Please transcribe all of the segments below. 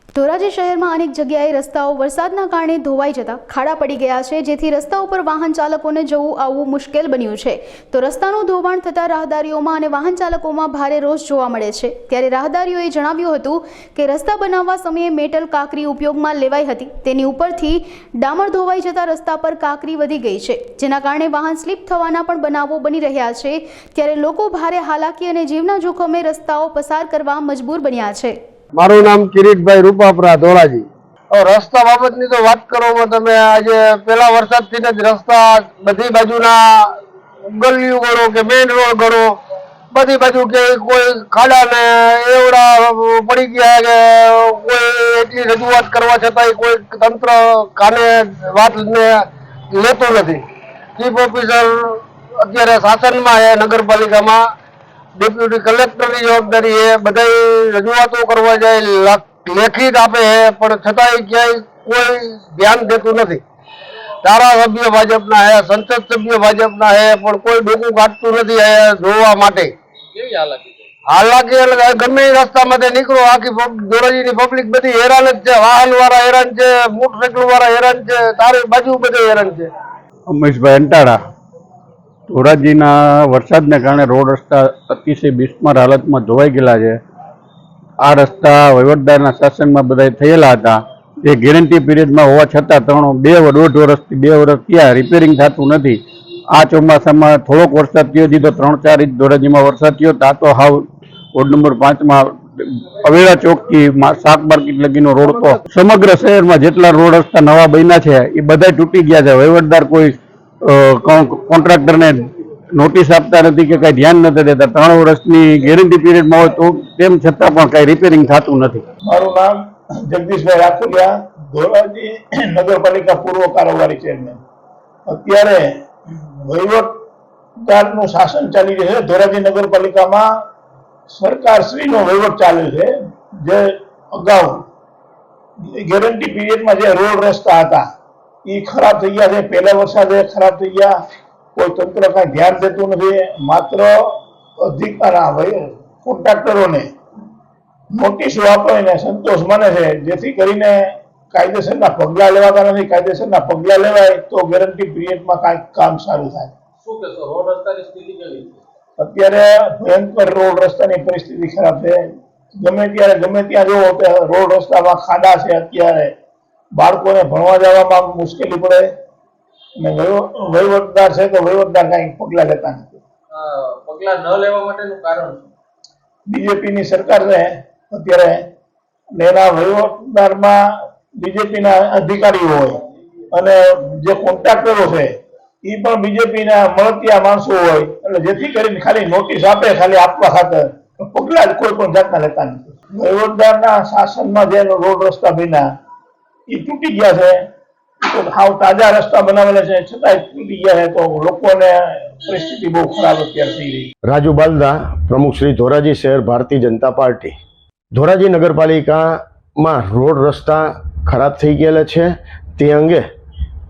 ધોરાજી શહેરમાં અનેક જગ્યાએ રસ્તાઓ વરસાદના કારણે ધોવાઈ જતા ખાડા પડી ગયા છે, જેથી રસ્તા ઉપર વાહન ચાલકોને જવું આવવું મુશ્કેલ બન્યું છે। તો રસ્તાનું ધોવાણ થતાં રાહદારીઓમાં અને વાહન ચાલકોમાં ભારે રોષ જોવા મળે છે। ત્યારે રાહદારીઓએ જણાવ્યું હતું કે રસ્તા બનાવવા સમયે મેટલ કાંકરી ઉપયોગમાં લેવાઈ હતી, તેની ઉપરથી ડામર ધોવાઈ જતા રસ્તા પર કાંકરી વધી ગઈ છે, જેના કારણે વાહન સ્લીપ થવાના પણ બનાવો બની રહ્યા છે। ત્યારે લોકો ભારે હાલાકી અને જીવના જોખમે રસ્તાઓ પસાર કરવા મજબૂર બન્યા છે। મારું નામ કિરીટભાઈ રૂપાપરા ધોરાજી। રસ્તા બાબતની તો વાત કરવામાં તમે આજે પેલા વરસાદથી જ રસ્તા બધી બાજુના ગલીઓ ગણો કે મેઇન રોડ ગણો, બધી બાજુ કે કોઈ ખાડા ને એવડા પડી ગયા કે કોઈ એટલી રજૂઆત કરવા છતાંય કોઈ તંત્ર કાને વાત લેતો નથી। ચીફ ઓફિસર અત્યારે શાસનમાં છે, નગરપાલિકામાં डेप्यूटी कलेक्टर की जवाबदारी है, बधाई रजूआतों करवा जाए लेखित आपे है पण छतांय क्यांय कोई ध्यान देतुं नथी। धारासभ्य भाजपना है, संसद सभ्य भाजपना है, पण कोई डोकું કાઢતું નથી જોવા માટે। કેવી હાલાકી એટલે ગમે રસ્તા માંથી નીકળો આખી ધોરાજીની પબ્લિક બધી હેરાન જ છે, વાહન વાળા હેરાન છે, મોટરસાઇકલ વાળા હેરાન છે, તારે બાજુ બધે હેરાન છે। ઉમેશભાઈ અંટાળા। ધોરાજીના વરસાદને કારણે રોડ રસ્તા અતિશય બિસ્માર હાલતમાં ધોવાઈ ગયેલા છે। આ રસ્તા વહીવટદારના શાસનમાં બધા થયેલા હતા, એ ગેરંટી પીરિયડમાં હોવા છતાં 2.5 વર્ષથી 2 વર્ષ થયા રિપેરિંગ થતું નથી। આ ચોમાસામાં થોડોક વરસાદ થયો તો 3-4 ઇંચ ધોરાજીમાં વરસાદ થયો। આ તો હાવ વોર્ડ નંબર 5માં અવેરા ચોકથી શાક માર્કેટ લગીનો રોડ તો સમગ્ર શહેરમાં જેટલા રોડ રસ્તા નવા બન્યા છે એ બધા તૂટી ગયા છે। વહીવટદાર કોઈ કોન્ટ્રાક્ટર ने नोटिस आपता नहीं कि कई ध्यान नहीं देता। 3 वर्षनी गेरंटी पीरियड में हो तो तेम छतां पण कई रिपेरिंग थातुं नथी। मारू नाम जगदीशभाई राकुलिया, धोराजी नगरपालिका पूर्व कारोबारी चेरमेन। अत्यारे वहीवटदारनुं शासन चाली रह्युं छे। धोराजी नगरपालिकामां सरकारश्रीनो वहीवट चाले छे। जे अगाऊ गेरंटी पीरियडमां जे रोड रस्ता हता ई खराब थई गया है। पहला वरसादे खराब थई गया, कोई तंत्र का ध्यान देतुं नथी। मात्र अधिकार कोन्ट्राक्टरों ने नोटिस आपीने संतोष माने छे, जेथी करीने कायदेसरना पगला लेवाता नथी। कायदेसरना पगला लेवाय तो गेरंटी पीरियडमां कांईक काम सारुं थाय। शुं कहेशो रोड रस्तानी स्थिति केवी छे? अत्यारे भयंकर रोड रस्तानी परिस्थिति खराब छे। गमे त्यां जोवो तो रोड रस्तामां खाडा छे। अत्यारे बाळकोने भणवा जवामां मुश्केली पड़े ने वहीवटदार छे तो वहीवटदार कांई पगला लेता नथी। पगला न लेवा माटेनुं कारण बीजेपी नी सरकार छे अत्यारे एना वहीवटदारमां बीजेपी ना अधिकारी होय अने जे कोन्ट्राक्टरो छे ई पण बीजेपी ना મળતિયા માણસો હોય, એટલે જેથી કરીને ખાલી નોટિસ આપે, ખાલી આપવા ખાતર પગલા કોઈ પણ જાતના લેતા નથી। વહીવટદારના શાસનમાં જે રોડ રસ્તા બન્યા એ તૂટી ગયા છે, તો હાવ તાજા રસ્તા બનાવેલા છે છતાંય તૂટી ગયા છે, તો લોકોને પરિસ્થિતિ બહુ ખરાબ અત્યારે થઈ રહી। રાજુ બાલદા, પ્રમુખ શ્રી ધોરાજી શહેર ભારતીય जनता पार्टी। ધોરાજી નગરપાલિકામાં રોડ રસ્તા ખરાબ થઈ ગયેલા છે, તે અંગે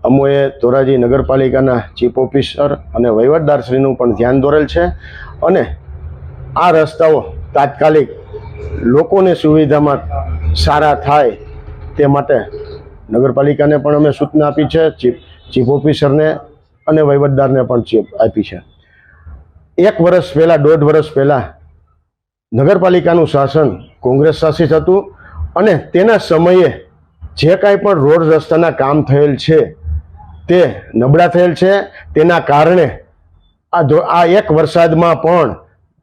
અમોએ ધોરાજી નગરપાલિકાના ચીફ ઓફિસર અને વહીવટદારશ્રીનું પણ ધ્યાન દોરેલ છે અને આ રસ્તાઓ તાત્કાલિક લોકોની સુવિધામાં સારા થાય તે માટે નગરપાલિકાને પણ અમે સૂચના આપી છે, ચીફ ઓફિસરને અને વહીવટદારને પણ આપી છે। 1 વર્ષ પહેલાં 1.5 વર્ષ પહેલાં નગરપાલિકાનું શાસન કોંગ્રેસ શાસિત હતું અને તેના સમયે જે કાંઈ પણ રોડ રસ્તાના કામ થયેલ છે તે નબળા થયેલ છે। તેના કારણે આ 1 વરસાદમાં પણ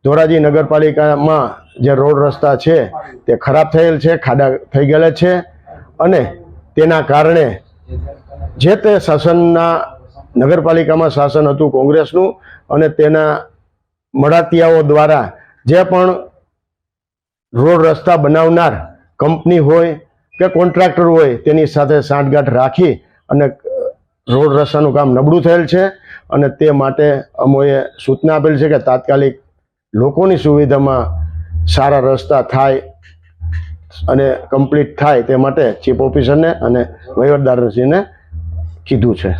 ધોરાજી નગરપાલિકામાં જે રોડ રસ્તા છે તે ખરાબ થયેલ છે, ખાડા થઈ ગયેલા છે અને તેના કારણે જે તે શાસનના નગરપાલિકામાં શાસન હતું કોંગ્રેસનું અને તેના મળતિયાઓ દ્વારા જે પણ રોડ રસ્તા બનાવનાર કંપની હોય કે કોન્ટ્રાક્ટર હોય તેની સાથે સાંઠગાંઠ રાખી અને રોડ રસ્તાનું કામ નબળું થયેલ છે અને તે માટે અમોએ સૂચના આપેલ છે કે તાત્કાલિક લોકોની સુવિધામાં સારા રસ્તા થાય અને કમ્પ્લીટ થાય તે માટે ચીફ ઓફિસરને અને વહીવટદારશ્રીને કીધું છે।